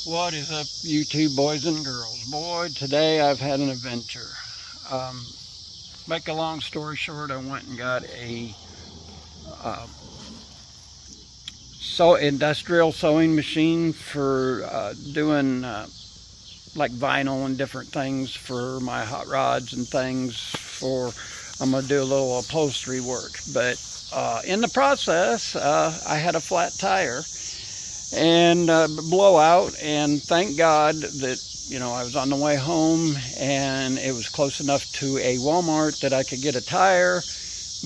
What is up, YouTube boys and girls? Boy, today I've had an adventure. Um, Make a long story short, I went and got a uh, industrial sewing machine for doing like vinyl and different things for my hot rods and things. I'm gonna do a little upholstery work, but in the process, I had a flat tire and blowout, and thank God that I was on the way home and it was close enough to a Walmart that I could get a tire,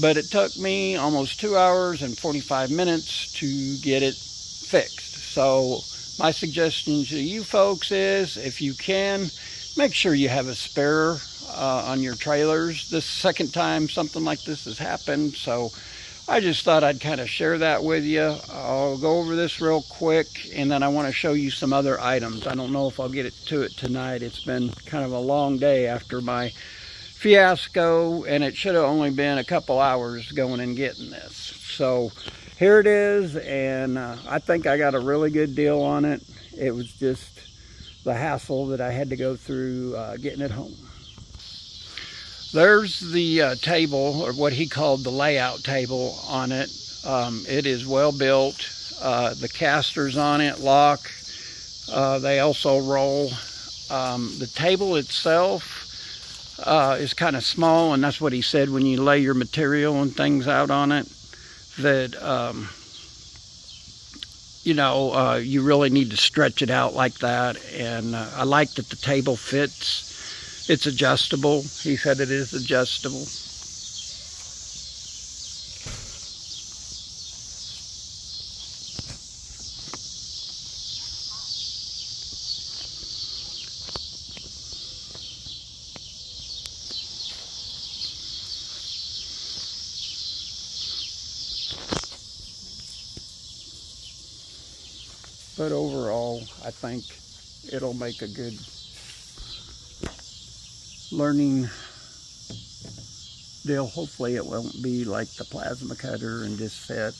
but it took me almost 2 hours and 45 minutes to get it fixed. So my suggestion to you folks is, if you can, make sure you have a spare on your trailers. This second time something like this has happened, so I just thought I'd kind of share that with you. I'll go over this real quick, and then I want to show you some other items. I don't know if I'll get to it tonight. It's been kind of a long day after my fiasco, and it should have only been a couple hours going and getting this. So here it is, and I think I got a really good deal on it. It was just the hassle that I had to go through getting it home. There's the table, or what he called the layout table on it. It is well built. The casters on it lock. They also roll. The table itself is kind of small, and that's what he said when you lay your material and things out on it, that you really need to stretch it out like that. And I like that the table fits. It's adjustable. He said it is adjustable. But overall, I think it'll make a good learning deal. Hopefully it won't be like the plasma cutter and just sit.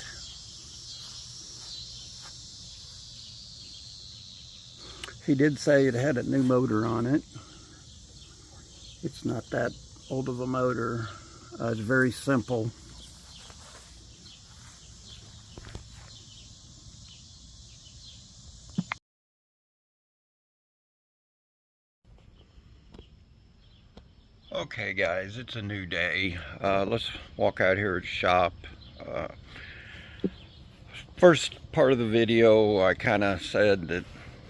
He did say it had a new motor on it. It's not that old of a motor. It's very simple. Okay guys, it's a new day. Let's walk out here at shop. First part of the video, I kind of said that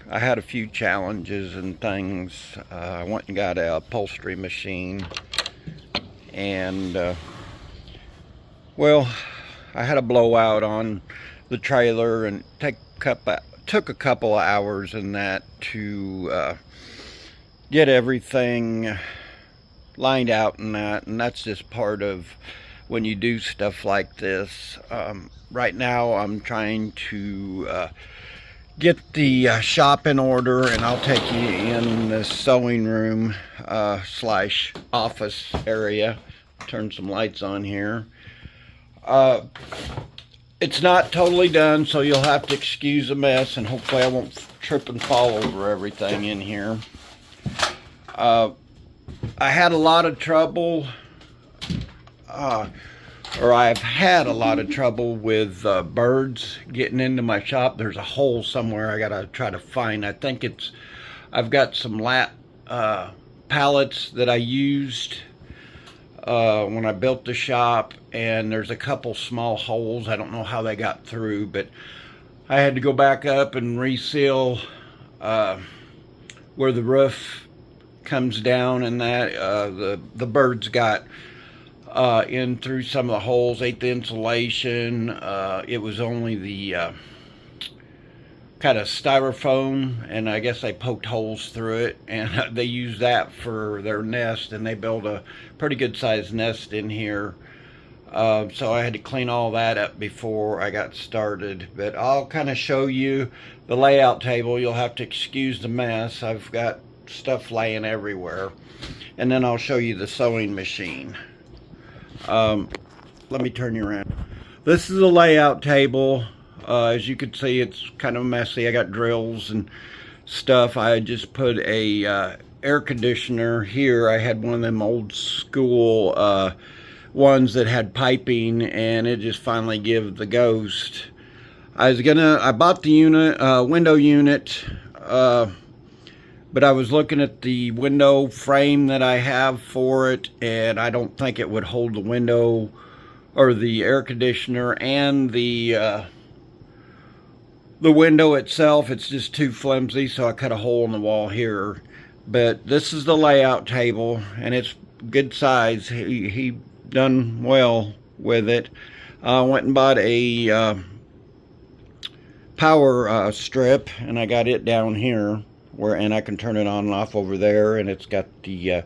I had a few challenges and things. I went and got a upholstery machine, and well, I had a blowout on the trailer, and took a couple of hours in that to get everything lined out and that's just part of when you do stuff like this. Right now I'm trying to get the shop in order, and I'll take you in the sewing room slash office area. Turn some lights on here. It's not totally done, so you'll have to excuse the mess, and hopefully I won't trip and fall over everything in here. I had a lot of trouble, or I've had a lot of trouble with birds getting into my shop. There's a hole somewhere I gotta try to find. I think I've got some pallets that I used when I built the shop, and there's a couple small holes. I don't know how they got through, but I had to go back up and reseal where the roof comes down, and that the birds got in through some of the holes, ate the insulation. It was only the kind of styrofoam, and I guess they poked holes through it, and they used that for their nest, and they built a pretty good sized nest in here. So I had to clean all that up before I got started, but I'll kind of show you the layout table. You'll have to excuse the mess. I've got stuff laying everywhere, and then I'll show you the sewing machine. Let me turn you around. This is a layout table. As you can see, it's kind of messy. I got drills and stuff. I just put a air conditioner here. I had one of them old school ones that had piping, and it just finally gave the ghost. I bought the window unit, but I was looking at the window frame that I have for it, and I don't think it would hold the window or the air conditioner and the window itself. It's just too flimsy, so I cut a hole in the wall here. But this is the layout table, and it's good size. He done well with it. I went and bought a power strip, and I got it down here, and I can turn it on and off over there, and it's got the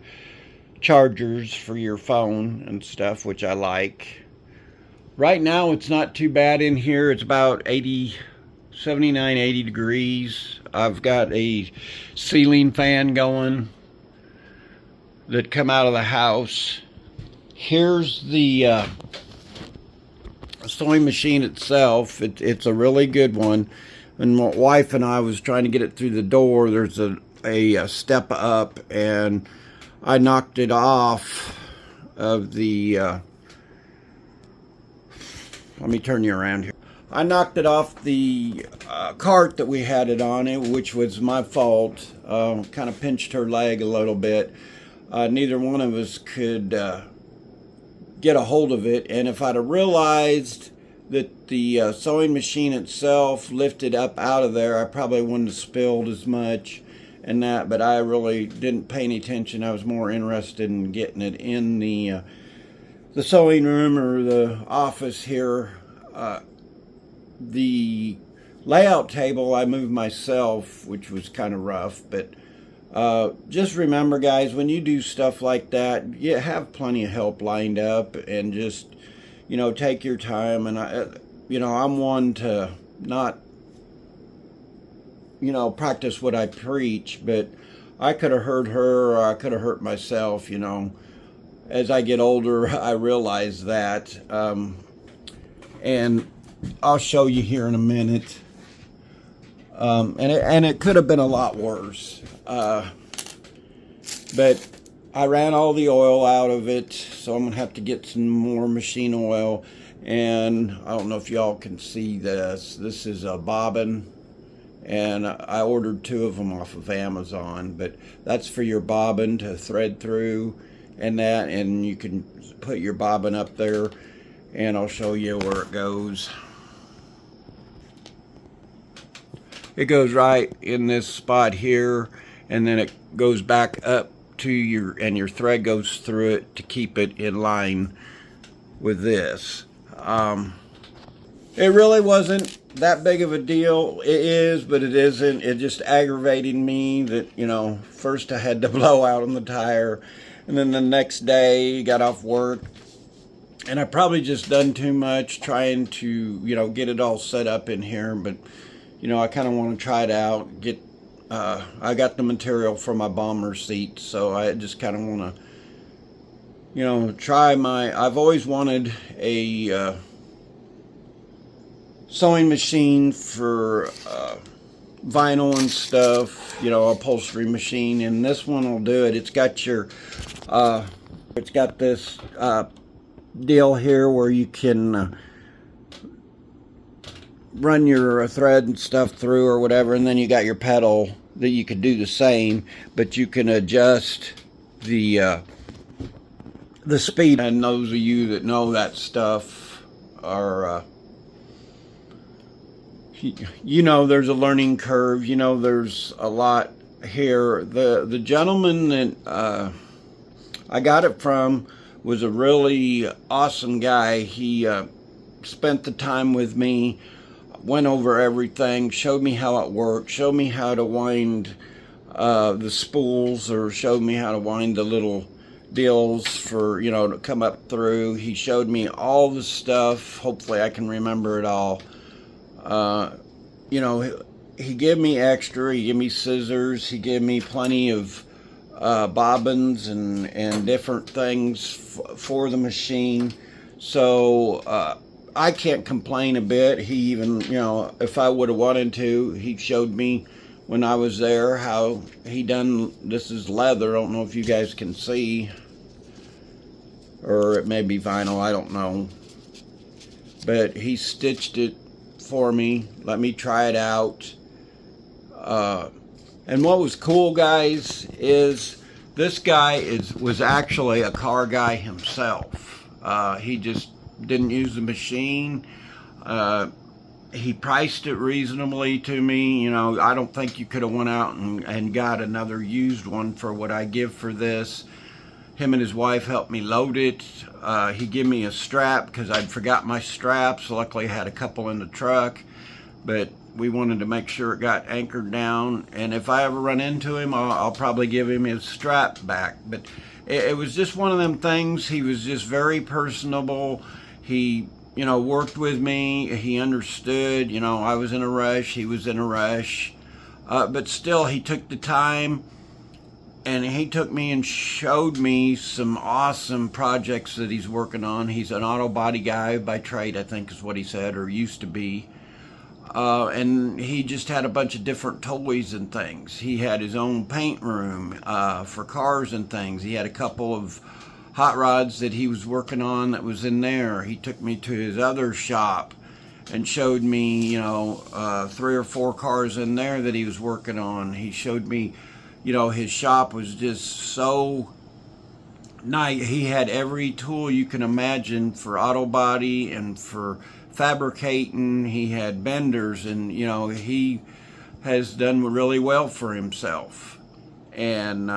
chargers for your phone and stuff, which I like. Right now it's not too bad in here. It's about 79, 80 degrees. I've got a ceiling fan going that come out of the house. Here's the sewing machine itself. It's a really good one. And my wife and I was trying to get it through the door. There's a step up, and I knocked it off of the let me turn you around here. I knocked it off the cart that we had it on it, which was my fault. Kind of pinched her leg a little bit. Neither one of us could get a hold of it, and if I'd have realized that the sewing machine itself lifted up out of there, I probably wouldn't have spilled as much and that, but I really didn't pay any attention. I was more interested in getting it in the sewing room or the office here. The layout table I moved myself, which was kind of rough, but just remember, guys, when you do stuff like that, you have plenty of help lined up, and just, you know, take your time. And I'm one to not, practice what I preach, but I could have hurt her, or I could have hurt myself. As I get older, I realize that, and I'll show you here in a minute. And it could have been a lot worse. But I ran all the oil out of it, so I'm going to have to get some more machine oil. And I don't know if y'all can see this. This is a bobbin, and I ordered 2 of them off of Amazon. But that's for your bobbin to thread through and that, and you can put your bobbin up there, and I'll show you where it goes. It goes right in this spot here, and then it goes back up to your thread goes through it to keep it in line with this. It really wasn't that big of a deal. It is, but it isn't. It just aggravated me that, first I had to blow out on the tire, and then the next day got off work, and I probably just done too much trying to, get it all set up in here, but I kind of want to try it out. I got the material for my bomber seat, so I just kind of want to, try I've always wanted a sewing machine for vinyl and stuff, upholstery machine, and this one will do it. It's got it's got this deal here where you can run your thread and stuff through or whatever, and then you got your pedal that you could do the same, but you can adjust the speed. And those of you that know that stuff are there's a learning curve. There's a lot here. The gentleman that I got it from was a really awesome guy. He spent the time with me, went over everything, showed me how it worked, showed me how to wind the spools, or showed me how to wind the little deals for, to come up through. He showed me all the stuff. Hopefully I can remember it all. He gave me extra. He gave me scissors. He gave me plenty of bobbins and different things for the machine. So I can't complain a bit. He even, if I would have wanted to, he showed me when I was there, how he done, this is leather, I don't know if you guys can see, or it may be vinyl, I don't know, but he stitched it for me, let me try it out. And what was cool, guys, is this guy was actually a car guy himself. He just didn't use the machine. He priced it reasonably to me. You know, I don't think you could have went out and got another used one for what I give for this. Him and his wife helped me load it. He gave me a strap because I'd forgot my straps. Luckily I had a couple in the truck, but we wanted to make sure it got anchored down. And if I ever run into him, I'll probably give him his strap back. But it was just one of them things. He was just very personable. He, you know, worked with me. He understood, you know, I was in a rush, he was in a rush. But still, he took the time, and he took me and showed me some awesome projects that he's working on. He's an auto body guy by trade, I think is what he said, or used to be. And he just had a bunch of different toys and things. He had his own paint room for cars and things. He had a couple of hot rods that he was working on that was in there. He took me to his other shop and showed me, you know, 3 or 4 cars in there that he was working on. He showed me, you know, his shop was just so nice. He had every tool you can imagine for auto body and for fabricating. He had benders, and you know, he has done really well for himself. And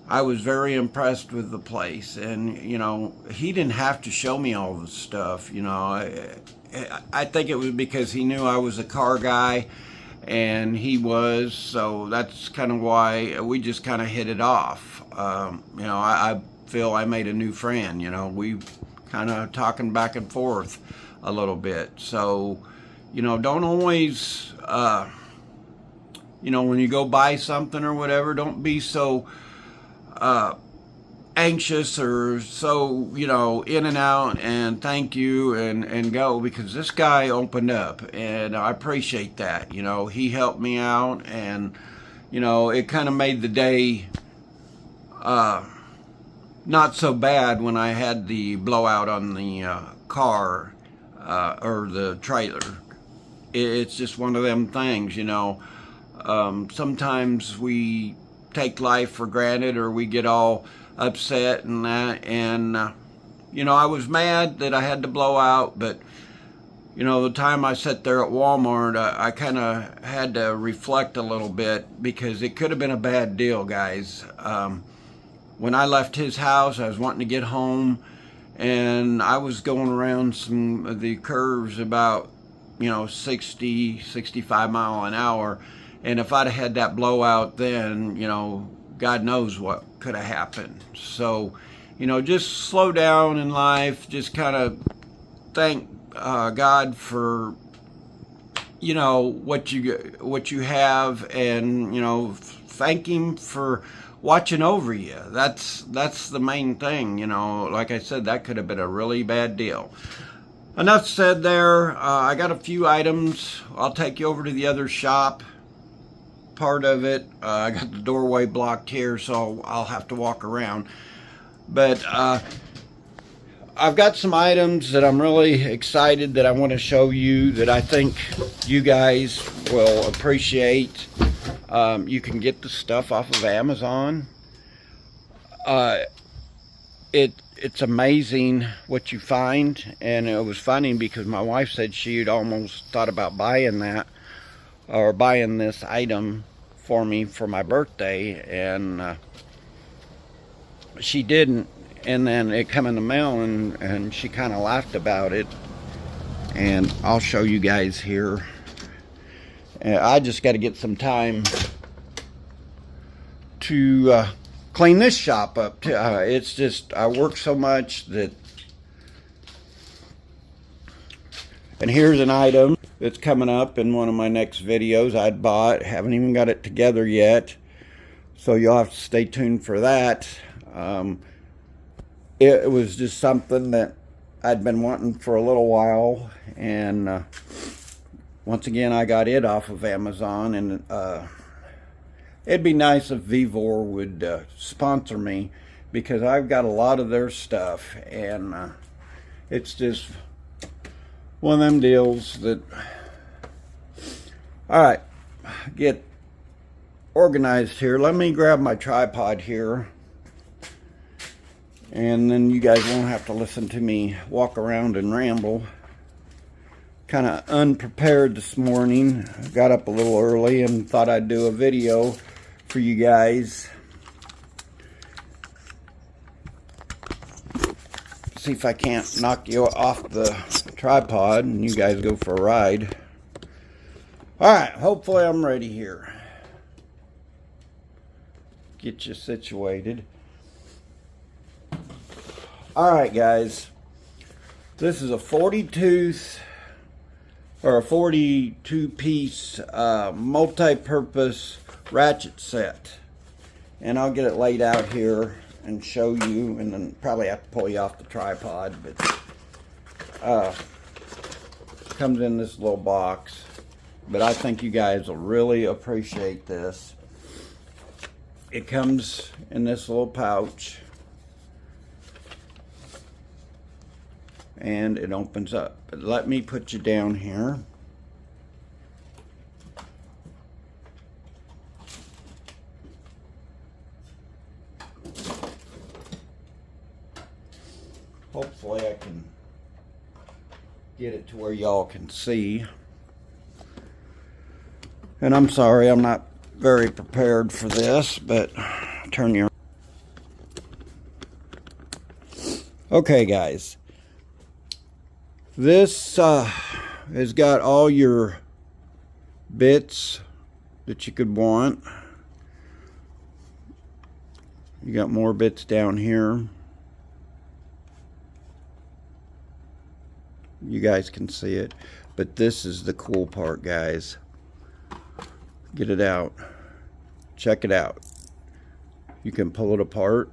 I was very impressed with the place. And you know, he didn't have to show me all the stuff. You know, I think it was because he knew I was a car guy, and he was, so that's kind of why we just kind of hit it off. You know, I feel I made a new friend. You know, we kind of talking back and forth a little bit. So, you know, don't always, you know, when you go buy something or whatever, don't be so anxious or so, you know, in and out and thank you and go, because this guy opened up, and I appreciate that. You know, he helped me out, and you know, it kind of made the day not so bad when I had the blowout on the car or the trailer. It's just one of them things, you know. Sometimes we take life for granted, or we get all upset and that, and you know, I was mad that I had to blow out, but you know, the time I sat there at Walmart, I kind of had to reflect a little bit, because it could have been a bad deal, guys. When I left his house, I was wanting to get home, and I was going around some of the curves about, you know, 60, 65 mile an hour. And if I'd have had that blowout then, you know, God knows what could have happened. So, you know, just slow down in life. Just kind of thank God for, you know, what you have, and, you know, thank Him for watching over you. That's the main thing. You know, like I said, that could have been a really bad deal. Enough said there. I got a few items. I'll take you over to the other shop. Part of it, I got the doorway blocked here, so I'll have to walk around. But I've got some items that I'm really excited that I want to show you, that I think you guys will appreciate. You can get the stuff off of Amazon. It's amazing what you find, and it was funny because my wife said she'd almost thought about buying that, or buying this item for me for my birthday, and she didn't. And then it come in the mail, and she kind of laughed about it. And I'll show you guys here. I just got to get some time to clean this shop up too. It's just, I work so much that. And here's an item that's coming up in one of my next videos I'd bought. Haven't even got it together yet, so you'll have to stay tuned for that. It was just something that I'd been wanting for a little while, and once again I got it off of Amazon, and it'd be nice if Vevor would sponsor me, because I've got a lot of their stuff, and it's just one of them deals that, all right, get organized here. Let me grab my tripod here, and then you guys won't have to listen to me walk around and ramble. Kind of unprepared this morning. I got up a little early and thought I'd do a video for you guys. See if I can't knock you off the tripod and you guys go for a ride. Alright, hopefully I'm ready here. Get you situated. Alright guys, this is a 40-tooth or a 42-piece multi-purpose ratchet set. And I'll get it laid out here and show you, and then probably have to pull you off the tripod, but comes in this little box. But I think you guys will really appreciate this. It comes in this little pouch, and it opens up. But let me put you down here. Hopefully I can get it to where y'all can see. And I'm sorry, I'm not very prepared for this, but turn your... Okay guys, this has got all your bits that you could want. You got more bits down here. You guys can see it, but this is the cool part, guys. Get it out. Check it out. You can pull it apart.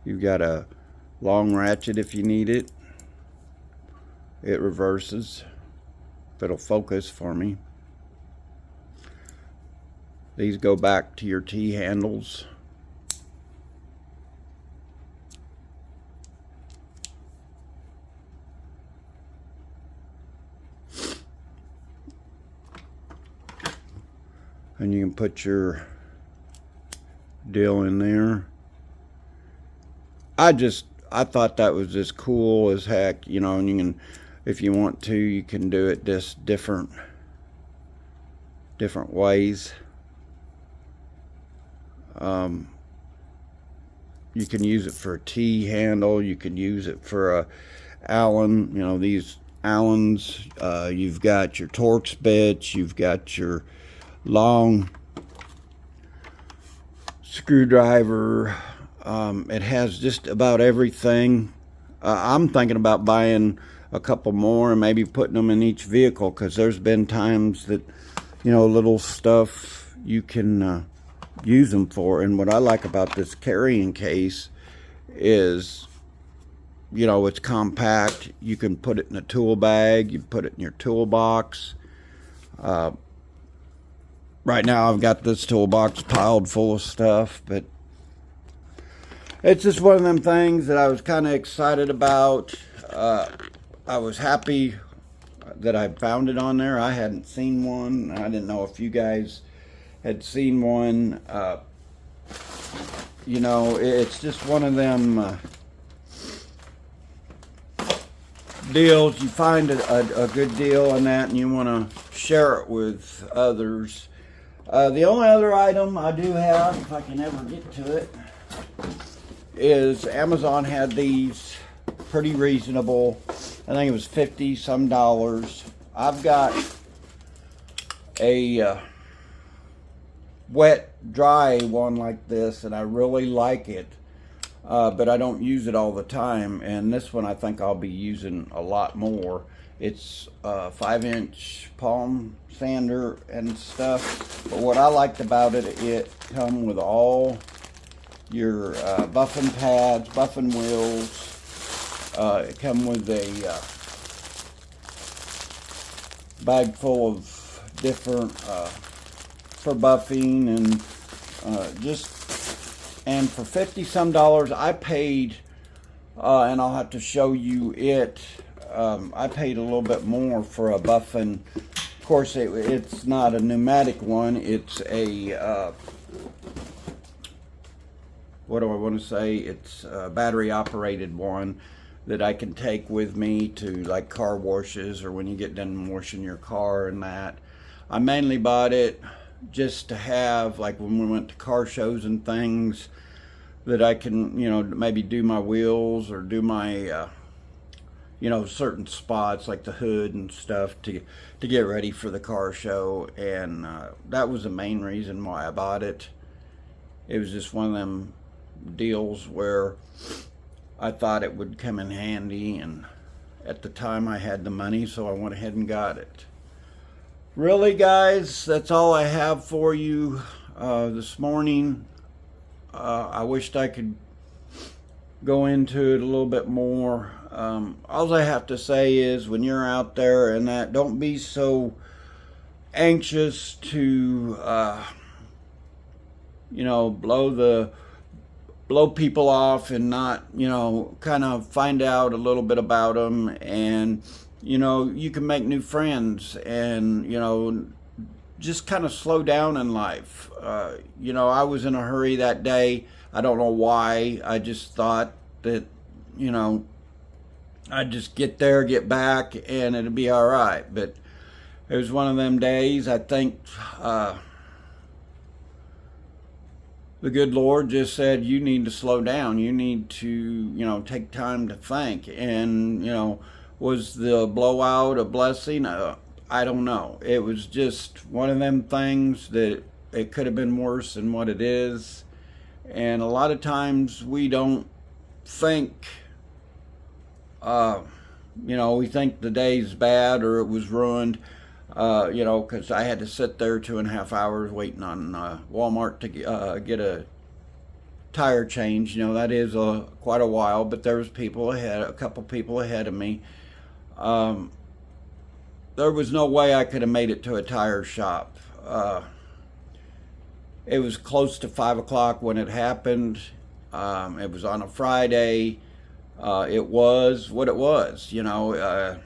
You've got a long ratchet if you need it. It reverses. If it'll focus for me. These go back to your T-handles. And you can put your deal in there. I thought that was just cool as heck, you know, and you can, if you want to, you can do it just different ways. You can use it for a T handle. You can use it for a Allen. You know, these Allens. You've got your Torx bits. You've got your long screwdriver. It has just about everything. I'm thinking about buying a couple more and maybe putting them in each vehicle, because there's been times that, you know, little stuff you can use them for. And what I like about this carrying case is, you know, it's compact. You can put it in a tool bag. You put it in your toolbox. Right now I've got this toolbox piled full of stuff, but it's just one of them things that I was kind of excited about. I was happy that I found it on there. I hadn't seen one. I didn't know if you guys had seen one. You know, it's just one of them deals. You find a good deal on that and you want to share it with others. The only other item I do have, if I can ever get to it, is Amazon had these pretty reasonable. I think it was $50 some. I've got a wet dry one like this, and I really like it, but I don't use it all the time. And this one I think I'll be using a lot more. It's a 5-inch palm sander and stuff, but what I liked about it, it come with all your buffing pads, buffing wheels, It come with a bag full of different for buffing and and for $50 some I paid, and I'll have to show you it. I paid a little bit more for a buffing. Of course, it's not a pneumatic one. It's a what do I want to say? It's a battery operated one that I can take with me to like car washes or when you get done washing your car and that. I mainly bought it just to have, like when we went to car shows and things, that I can, you know, maybe do my wheels or do my, you know, certain spots like the hood and stuff to get ready for the car show. And that was the main reason why I bought it. It was just one of them deals where I thought it would come in handy, and at the time I had the money, so I went ahead and got it. Really, guys, that's all I have for you this morning. I wished I could go into it a little bit more. All I have to say is, when you're out there and that, don't be so anxious to you know, blow people off and not, you know, kind of find out a little bit about them. And, you know, you can make new friends and, you know, just kind of slow down in life. You know, I was in a hurry that day. I don't know why. I just thought that, you know, I'd just get there, get back, and it'd be all right. But it was one of them days. I think the good Lord just said, you need to slow down. You need to, you know, take time to think. And, you know, was the blowout a blessing? I don't know. It was just one of them things that it could have been worse than what it is. And a lot of times we don't think, you know, we think the day's bad or it was ruined. You know, because I had to sit there 2.5 hours waiting on Walmart to get a tire change. You know, that is quite a while, but there was people ahead, a couple people ahead of me. There was no way I could have made it to a tire shop. It was close to 5 o'clock when it happened. It was on a Friday. It was what it was, you know.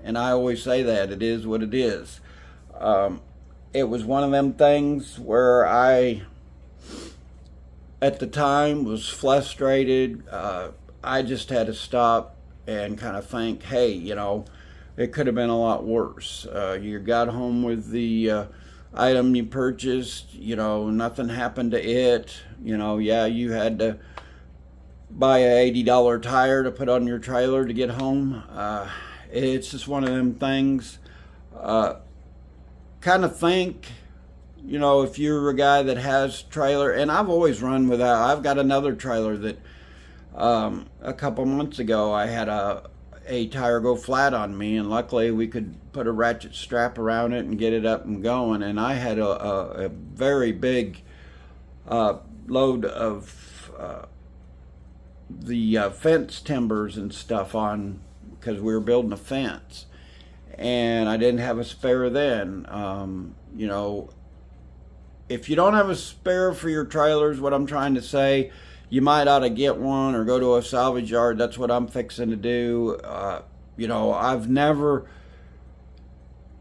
And I always say that, it is what it is. It was one of them things where I, at the time, was frustrated. I just had to stop and kind of think, hey, you know, it could have been a lot worse. You got home with the item you purchased, you know, nothing happened to it. You know, yeah, you had to buy a $80 tire to put on your trailer to get home. It's just one of them things. Kind of think, you know, if you're a guy that has trailer, and I've always run without. I've got another trailer that a couple months ago I had a tire go flat on me, and luckily we could put a ratchet strap around it and get it up and going. And I had a very big load of the fence timbers and stuff on, because we were building a fence, and I didn't have a spare then. You know, if you don't have a spare for your trailers, what I'm trying to say, you might ought to get one or go to a salvage yard. That's what I'm fixing to do. You know, I've never,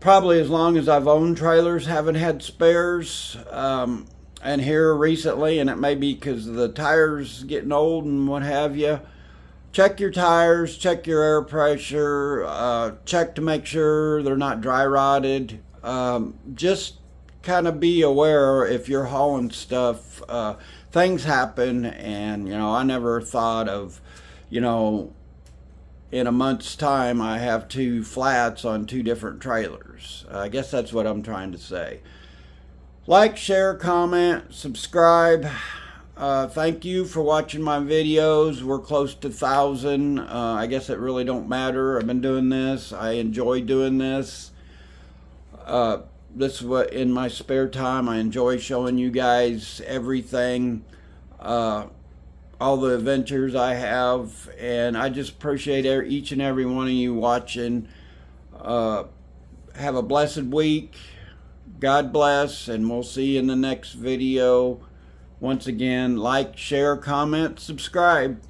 probably as long as I've owned trailers, haven't had spares. And here recently, and it may be because the tires getting old and what have you, check your tires, check your air pressure, check to make sure they're not dry rotted. Just kind of be aware if you're hauling stuff. Things happen, and, you know, I never thought of, you know, in a month's time I have 2 flats on 2 different trailers. I guess that's what I'm trying to say. Like, share, comment, subscribe. Thank you for watching my videos. We're close to 1,000. I guess it really don't matter. I've been doing this. I enjoy doing this. This is what, in my spare time, I enjoy showing you guys everything. all the adventures I have, and I just appreciate each and every one of you watching. Have a blessed week. God bless, and we'll see you in the next video. Once again, like, share, comment, subscribe.